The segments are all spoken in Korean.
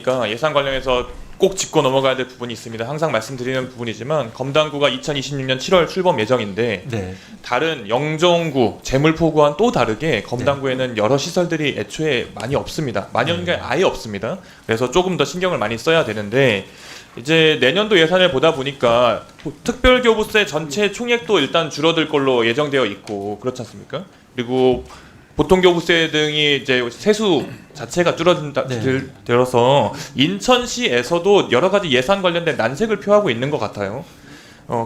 그러니까 예산 관련해서 꼭 짚고 넘어가야 될 부분이 있습니다. 항상 말씀드리는 부분이지만 검단구가 2026년 7월 출범 예정인데 네. 다른 영종구, 제물포구와는 또 다르게 검단구에는 여러 시설들이 애초에 많이 없습니다. 많이 없는 게 아예 없습니다. 그래서 조금 더 신경을 많이 써야 되는데 이제 내년도 예산을 보다 보니까 특별교부세 전체 총액도 일단 줄어들 걸로 예정되어 있고 그렇지 않습니까? 그리고 보통교부세 등이 이제 세수 자체가 줄어들어서 인천시에서도 여러 가지 예산 관련된 난색을 표하고 있는 것 같아요.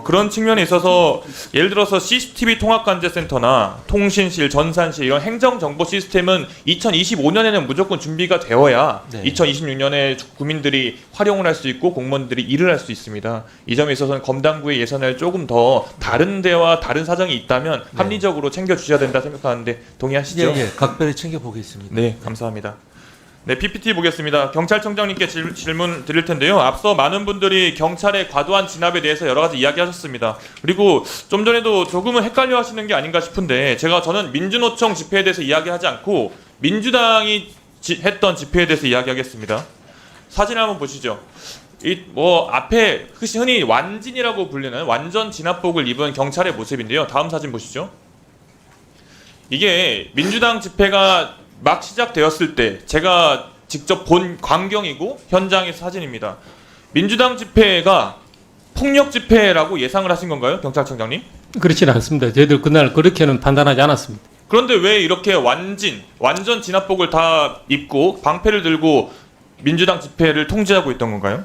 그런 측면에 있어서 예를 들어서 CCTV 통합관제센터나 통신실, 전산실 이런 행정정보 시스템은 2025년에는 무조건 준비가 되어야 네. 2026년에 국민들이 활용을 할 수 있고 공무원들이 일을 할 수 있습니다. 이 점에 있어서는 검단구의 예산을 조금 더 다른 데와 다른 사정이 있다면 네. 합리적으로 챙겨주셔야 된다 생각하는데 동의하시죠? 예, 각별히 챙겨보겠습니다. 네, 감사합니다. 네, PPT 보겠습니다. 경찰청장님께 질문 드릴 텐데요. 앞서 많은 분들이 경찰의 과도한 진압에 대해서 여러 가지 이야기하셨습니다. 그리고 좀 전에도 조금은 헷갈려 하시는 게 아닌가 싶은데 저는 민주노총 집회에 대해서 이야기하지 않고 민주당이 했던 집회에 대해서 이야기하겠습니다. 사진 한번 보시죠. 앞에 흔히 완진이라고 불리는 완전 진압복을 입은 경찰의 모습인데요. 다음 사진 보시죠. 이게 민주당 집회가 막 시작되었을 때 제가 직접 본 광경이고 현장의 사진입니다. 민주당 집회가 폭력 집회라고 예상을 하신 건가요, 경찰청장님? 그렇지는 않습니다. 저희들 그날 그렇게는 판단하지 않았습니다. 그런데 왜 이렇게 완전 진압복을 다 입고 방패를 들고 민주당 집회를 통제하고 있던 건가요?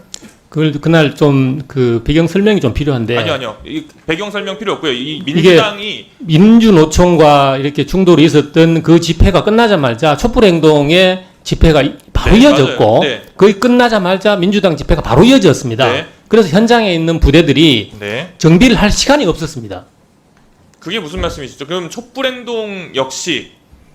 그날 좀 그 배경 설명이 좀 필요한데. 아니요. 이 배경 설명 필요 없고요. 이 민주당이 민주노총과 이렇게 충돌이 있었던 그 집회가 끝나자마자 촛불행동의 집회가 바로 이어졌고 네. 거의 끝나자마자 민주당 집회가 바로 이어졌습니다. 네. 그래서 현장에 있는 부대들이 네. 정비를 할 시간이 없었습니다. 그게 무슨 말씀이시죠? 그럼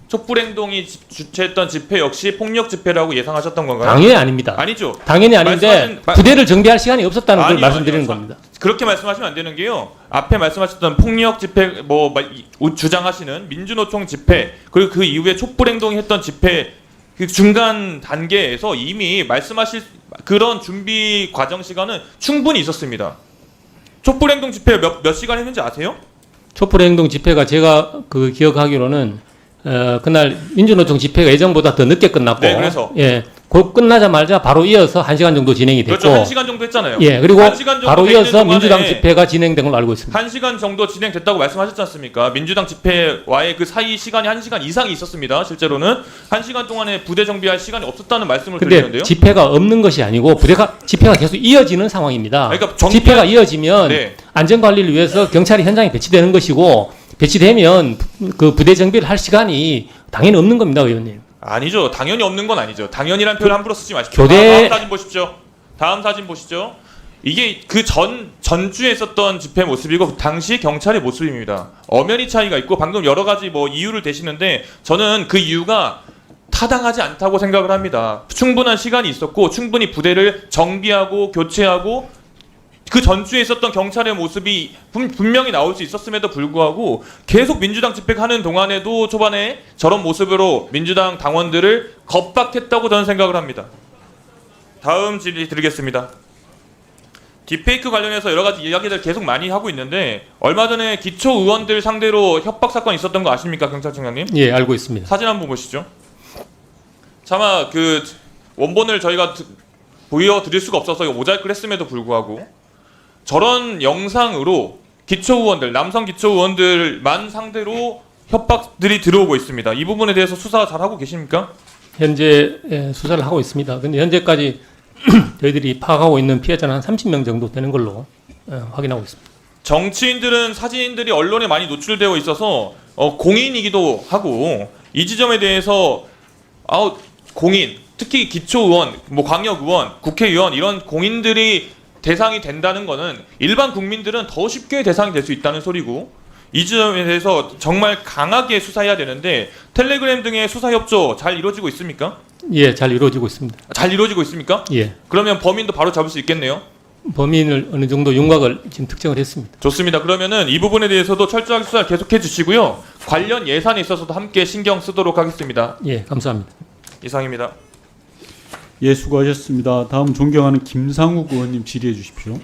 촛불행동이 주최했던 집회 역시 폭력 집회라고 예상하셨던 건가요? 당연히 아닙니다. 아니죠. 당연히 아닌데 부대를 정비할 시간이 없었다는 걸 아니요, 말씀드리는 아니요. 겁니다. 그렇게 말씀하시면 안 되는 게요. 앞에 말씀하셨던 폭력 집회 주장하시는 민주노총 집회 그리고 그 이후에 촛불행동이 했던 집회 그 중간 단계에서 이미 말씀하실 그런 준비 과정 시간은 충분히 있었습니다. 촛불행동 집회 몇 시간 했는지 아세요? 촛불행동 집회가 제가 그 기억하기로는 그날 민주노총 집회가 예정보다 더 늦게 끝났고, 네, 그래서 그 끝나자마자 바로 이어서 1시간 정도 진행이 됐고, 그렇죠. 1시간 정도 했잖아요. 예, 그리고 1시간 정도 바로 이어서 동안에 민주당 집회가 진행된 걸로 알고 있습니다. 1시간 정도 진행됐다고 말씀하셨지 않습니까? 민주당 집회와의 그 사이 시간이 1시간 이상이 있었습니다. 실제로는 1시간 동안에 부대 정비할 시간이 없었다는 말씀을 근데 드리는데요. 집회가 없는 것이 아니고 집회가 계속 이어지는 상황입니다. 그러니까 집회가 이어지면 네. 안전관리를 위해서 경찰이 현장에 배치되는 것이고, 배치되면 그 부대 정비를 할 시간이 당연히 없는 겁니다, 의원님. 아니죠. 당연히 없는 건 아니죠. 당연이란 표현 함부로 쓰지 마십시오. 다음 사진 보십시오. 다음 사진 보시죠. 이게 그 전주에 있었던 집회 모습이고 당시 경찰의 모습입니다. 엄연히 차이가 있고 방금 여러 가지 이유를 대시는데 저는 그 이유가 타당하지 않다고 생각을 합니다. 충분한 시간이 있었고 충분히 부대를 정비하고 교체하고 그 전주에 있었던 경찰의 모습이 분명히 나올 수 있었음에도 불구하고 계속 민주당 집회가 하는 동안에도 초반에 저런 모습으로 민주당 당원들을 겁박했다고 저는 생각을 합니다. 다음 질의 드리겠습니다. 딥페이크 관련해서 여러 가지 이야기들 계속 많이 하고 있는데 얼마 전에 기초 의원들 상대로 협박 사건 있었던 거 아십니까, 경찰청장님? 예, 알고 있습니다. 사진 한번 보시죠. 차마 그 원본을 저희가 보여드릴 수가 없어서 모자이크를 했음에도 불구하고 저런 영상으로 기초의원들, 남성 기초의원들만 상대로 협박들이 들어오고 있습니다. 이 부분에 대해서 수사 잘하고 계십니까? 현재 수사를 하고 있습니다. 근데 현재까지 저희들이 파악하고 있는 피해자는 한 30명 정도 되는 걸로 확인하고 있습니다. 정치인들은 사진들이 언론에 많이 노출되어 있어서 공인이기도 하고 이 지점에 대해서 공인, 특히 기초의원, 광역의원, 국회의원 이런 공인들이 대상이 된다는 거는 일반 국민들은 더 쉽게 대상이 될 수 있다는 소리고 이 지점에 대해서 정말 강하게 수사해야 되는데 텔레그램 등의 수사 협조 잘 이루어지고 있습니까? 예, 잘 이루어지고 있습니다. 잘 이루어지고 있습니까? 예. 그러면 범인도 바로 잡을 수 있겠네요. 범인을 어느 정도 윤곽을 지금 특정을 했습니다. 좋습니다. 그러면은 이 부분에 대해서도 철저하게 수사를 계속해 주시고요. 관련 예산에 있어서도 함께 신경 쓰도록 하겠습니다. 예, 감사합니다. 이상입니다. 예, 수고하셨습니다. 다음 존경하는 김상욱 의원님 질의해 주십시오.